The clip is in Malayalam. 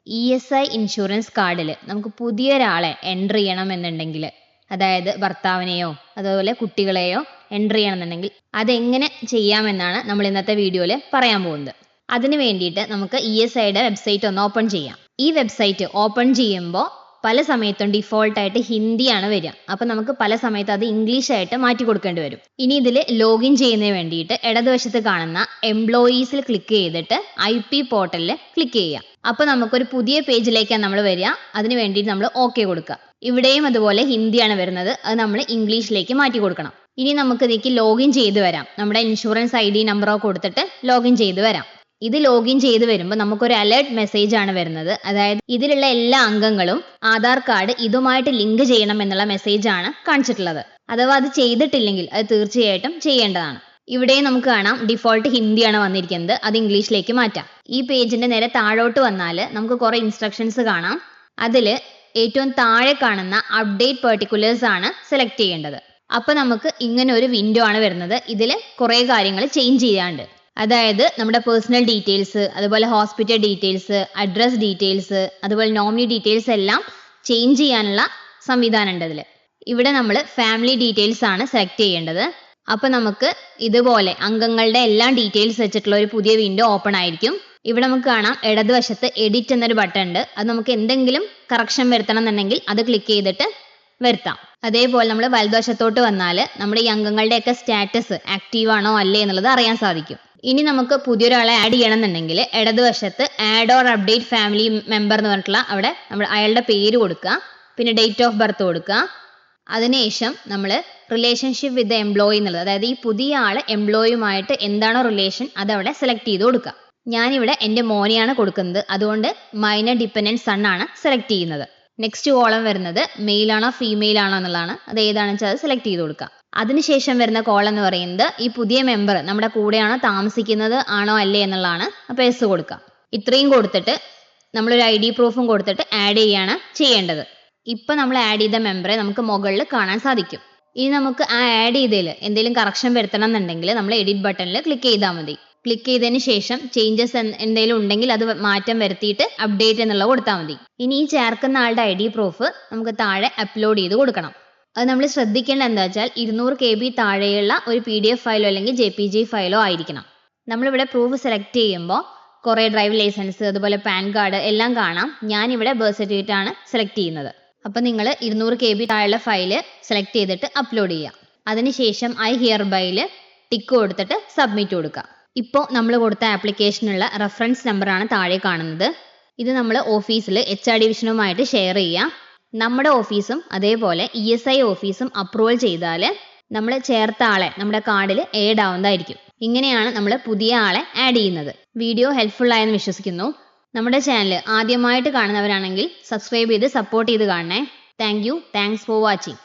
ESI ഇൻഷുറൻസ് കാർഡിൽ നമുക്ക് പുതിയൊരാളെ എൻ്റർ ചെയ്യണമെന്നുണ്ടെങ്കിൽ, അതായത് ഭർത്താവിനെയോ അതുപോലെ കുട്ടികളെയോ എൻ്റർ ചെയ്യണമെന്നുണ്ടെങ്കിൽ അതെങ്ങനെ ചെയ്യാമെന്നാണ് നമ്മൾ ഇന്നത്തെ വീഡിയോയിൽ പറയാൻ പോകുന്നത്. അതിന് വേണ്ടിയിട്ട് നമുക്ക് ESIയുടെ വെബ്സൈറ്റ് ഒന്ന് ഓപ്പൺ ചെയ്യാം. ഈ വെബ്സൈറ്റ് ഓപ്പൺ ചെയ്യുമ്പോൾ പല സമയത്തും ഡിഫോൾട്ടായിട്ട് ഹിന്ദിയാണ് വരിക. അപ്പം നമുക്ക് പല സമയത്ത് അത് ഇംഗ്ലീഷായിട്ട് മാറ്റി കൊടുക്കേണ്ടി വരും. ഇനി ഇതിൽ ലോഗിൻ ചെയ്യുന്നതിന് വേണ്ടിയിട്ട് ഇടതുവശത്ത് കാണുന്ന എംപ്ലോയീസിൽ ക്ലിക്ക് ചെയ്തിട്ട് IP പോർട്ടലിൽ ക്ലിക്ക് ചെയ്യുക. അപ്പോൾ നമുക്കൊരു പുതിയ പേജിലേക്കാണ് നമ്മൾ വരിക. അതിന് വേണ്ടിയിട്ട് നമ്മൾ ഓക്കെ കൊടുക്കുക. ഇവിടെയും അതുപോലെ ഹിന്ദിയാണ് വരുന്നത്, അത് നമ്മൾ ഇംഗ്ലീഷിലേക്ക് മാറ്റി കൊടുക്കണം. ഇനി നമുക്ക് ഇതിലേക്ക് ലോഗിൻ ചെയ്ത് വരാം. നമ്മുടെ ഇൻഷുറൻസ് ID നമ്പറൊക്കെ കൊടുത്തിട്ട് ലോഗിൻ ചെയ്ത് വരാം. ഇത് ലോഗിൻ ചെയ്ത് വരുമ്പോൾ നമുക്കൊരു അലേർട്ട് മെസ്സേജ് ആണ് വരുന്നത്. അതായത് ഇതിലുള്ള എല്ലാ അംഗങ്ങളും ആധാർ കാർഡ് ഇതുമായിട്ട് ലിങ്ക് ചെയ്യണം എന്നുള്ള മെസ്സേജ് ആണ് കാണിച്ചിട്ടുള്ളത്. അഥവാ അത് ചെയ്തിട്ടില്ലെങ്കിൽ അത് തീർച്ചയായിട്ടും ചെയ്യേണ്ടതാണ്. ഇവിടെ നമുക്ക് കാണാം ഡിഫോൾട്ട് ഹിന്ദിയാണ് വന്നിരിക്കുന്നത്, അത് ഇംഗ്ലീഷിലേക്ക് മാറ്റാം. ഈ പേജിന്റെ നേരെ താഴോട്ട് വന്നാൽ നമുക്ക് കുറേ ഇൻസ്ട്രക്ഷൻസ് കാണാം. അതിൽ ഏറ്റവും താഴെ കാണുന്ന അപ്ഡേറ്റ് പെർട്ടിക്കുലേഴ്സ് ആണ് സെലക്ട് ചെയ്യേണ്ടത്. അപ്പോൾ നമുക്ക് ഇങ്ങനെ ഒരു വിൻഡോ ആണ് വരുന്നത്. ഇതിൽ കുറേ കാര്യങ്ങൾ ചേഞ്ച് ചെയ്യാണ്ട്, അതായത് നമ്മുടെ പേഴ്സണൽ ഡീറ്റെയിൽസ്, അതുപോലെ ഹോസ്പിറ്റൽ ഡീറ്റെയിൽസ്, അഡ്രസ് ഡീറ്റെയിൽസ്, അതുപോലെ നോമിനി ഡീറ്റെയിൽസ് എല്ലാം ചേഞ്ച് ചെയ്യാനുള്ള സംവിധാനം ഉണ്ട് ഇതിൽ. ഇവിടെ നമ്മൾ ഫാമിലി ഡീറ്റെയിൽസ് ആണ് സെലക്ട് ചെയ്യേണ്ടത്. അപ്പോൾ നമുക്ക് ഇതുപോലെ അംഗങ്ങളുടെ എല്ലാ ഡീറ്റെയിൽസ് വെച്ചിട്ടുള്ള ഒരു പുതിയ വിൻഡോ ഓപ്പൺ ആയിരിക്കും. ഇവിടെ നമുക്ക് കാണാം ഇടതുവശത്ത് എഡിറ്റ് എന്നൊരു ബട്ടൺ ഉണ്ട്. അത് നമുക്ക് എന്തെങ്കിലും കറക്ഷൻ വരുത്തണം എന്നുണ്ടെങ്കിൽ അത് ക്ലിക്ക് ചെയ്തിട്ട് വരുത്താം. അതേപോലെ നമ്മൾ വലതുവശത്തോട്ട് വന്നാൽ നമ്മുടെ ഈ അംഗങ്ങളുടെയൊക്കെ സ്റ്റാറ്റസ് ആക്റ്റീവ് ആണോ അല്ലേ എന്നുള്ളത് അറിയാൻ സാധിക്കും. ഇനി നമുക്ക് പുതിയൊരാളെ ആഡ് ചെയ്യണം എന്നുണ്ടെങ്കിൽ ഇടതുവശത്ത് add or update family member എന്ന് പറഞ്ഞിട്ടുള്ള അവിടെ നമ്മൾ അയാളുടെ പേര് കൊടുക്കുക, പിന്നെ ഡേറ്റ് ഓഫ് ബർത്ത് കൊടുക്കുക. അതിനുശേഷം നമ്മൾ റിലേഷൻഷിപ്പ് വിത്ത് എംപ്ലോയി എന്നുള്ളത്, അതായത് ഈ പുതിയ ആൾ എംപ്ലോയിയുമായിട്ട് എന്താണോ റിലേഷൻ അതവിടെ സെലക്ട് ചെയ്ത് കൊടുക്കുക. ഞാനിവിടെ എൻ്റെ മോനെയാണ് കൊടുക്കുന്നത്, അതുകൊണ്ട് മൈനർ ഡിപ്പെൻഡൻറ്റ് സൺ ആണ് സെലക്ട് ചെയ്യുന്നത്. നെക്സ്റ്റ് കോളം വരുന്നത് മെയിൽ ആണോ ഫീമെയിൽ ആണോ എന്നുള്ളതാണ്. അത് ഏതാണെന്ന് വെച്ചാൽ അത് സെലക്ട് ചെയ്ത് കൊടുക്കുക. അതിനുശേഷം വരുന്ന കോളം എന്ന് പറയുന്നത് ഈ പുതിയ മെമ്പർ നമ്മുടെ കൂടെയാണോ താമസിക്കുന്നത് ആണോ അല്ലേ എന്നുള്ളതാണ്. അപ്പോൾ എസ് കൊടുക്കുക. ഇത്രയും കൊടുത്തിട്ട് നമ്മളൊരു ID പ്രൂഫും കൊടുത്തിട്ട് ആഡ് ചെയ്യാണ് ചെയ്യേണ്ടത്. ഇപ്പം നമ്മൾ ആഡ് ചെയ്ത മെമ്പറെ നമുക്ക് മുകളിൽ കാണാൻ സാധിക്കും. ഇനി നമുക്ക് ആ ആഡ് ചെയ്തതിൽ എന്തെങ്കിലും കറക്ഷൻ വരുത്തണം എന്നുണ്ടെങ്കിൽ നമ്മൾ എഡിറ്റ് ബട്ടണിൽ ക്ലിക്ക് ചെയ്താൽ മതി. ക്ലിക്ക് ചെയ്തതിന് ശേഷം ചേഞ്ചസ് എന്തെങ്കിലും ഉണ്ടെങ്കിൽ അത് മാറ്റം വരുത്തിയിട്ട് അപ്ഡേറ്റ് എന്നുള്ളത് കൊടുത്താൽ മതി. ഇനി ഈ ചേർക്കുന്ന ആളുടെ ID പ്രൂഫ് നമുക്ക് താഴെ അപ്ലോഡ് ചെയ്ത് കൊടുക്കണം. അത് നമ്മൾ ശ്രദ്ധിക്കേണ്ടത് എന്താ വെച്ചാൽ 200 KB താഴെയുള്ള ഒരു PDF ഫയലോ അല്ലെങ്കിൽ JPG ഫയലോ ആയിരിക്കണം. നമ്മളിവിടെ പ്രൂഫ് സെലക്ട് ചെയ്യുമ്പോൾ കുറേ ഡ്രൈവിംഗ് ലൈസൻസ്, അതുപോലെ പാൻ കാർഡ് എല്ലാം കാണാം. ഞാനിവിടെ ബർത്ത് സർട്ടിഫിക്കറ്റ് ആണ് സെലക്ട് ചെയ്യുന്നത്. അപ്പം നിങ്ങൾ 200 KB താഴെയുള്ള ഫയല് സെലക്ട് ചെയ്തിട്ട് അപ്ലോഡ് ചെയ്യുക. അതിനുശേഷം ഐ ഹിയർ ബൈയിൽ ടിക്ക് കൊടുത്തിട്ട് സബ്മിറ്റ് കൊടുക്കുക. ഇപ്പോൾ നമ്മൾ കൊടുത്ത ആപ്ലിക്കേഷനുള്ള റെഫറൻസ് നമ്പറാണ് താഴെ കാണുന്നത്. ഇത് നമ്മൾ ഓഫീസിൽ HR ഡിവിഷനുമായിട്ട് ഷെയർ ചെയ്യുക. നമ്മുടെ ഓഫീസും അതേപോലെ ESI ഓഫീസും അപ്രൂവൽ ചെയ്താൽ നമ്മൾ ചേർത്ത ആളെ നമ്മുടെ കാർഡിൽ ആഡ് ആവുന്നതായിരിക്കും. ഇങ്ങനെയാണ് നമ്മൾ പുതിയ ആളെ ആഡ് ചെയ്യുന്നത്. വീഡിയോ ഹെൽപ്ഫുൾ ആയെന്ന് വിശ്വസിക്കുന്നു. നമ്മുടെ ചാനൽ ആദ്യമായിട്ട് കാണുന്നവരാണെങ്കിൽ സബ്സ്ക്രൈബ് ചെയ്ത് സപ്പോർട്ട് ചെയ്ത് കാണണേ. Thanks for watching.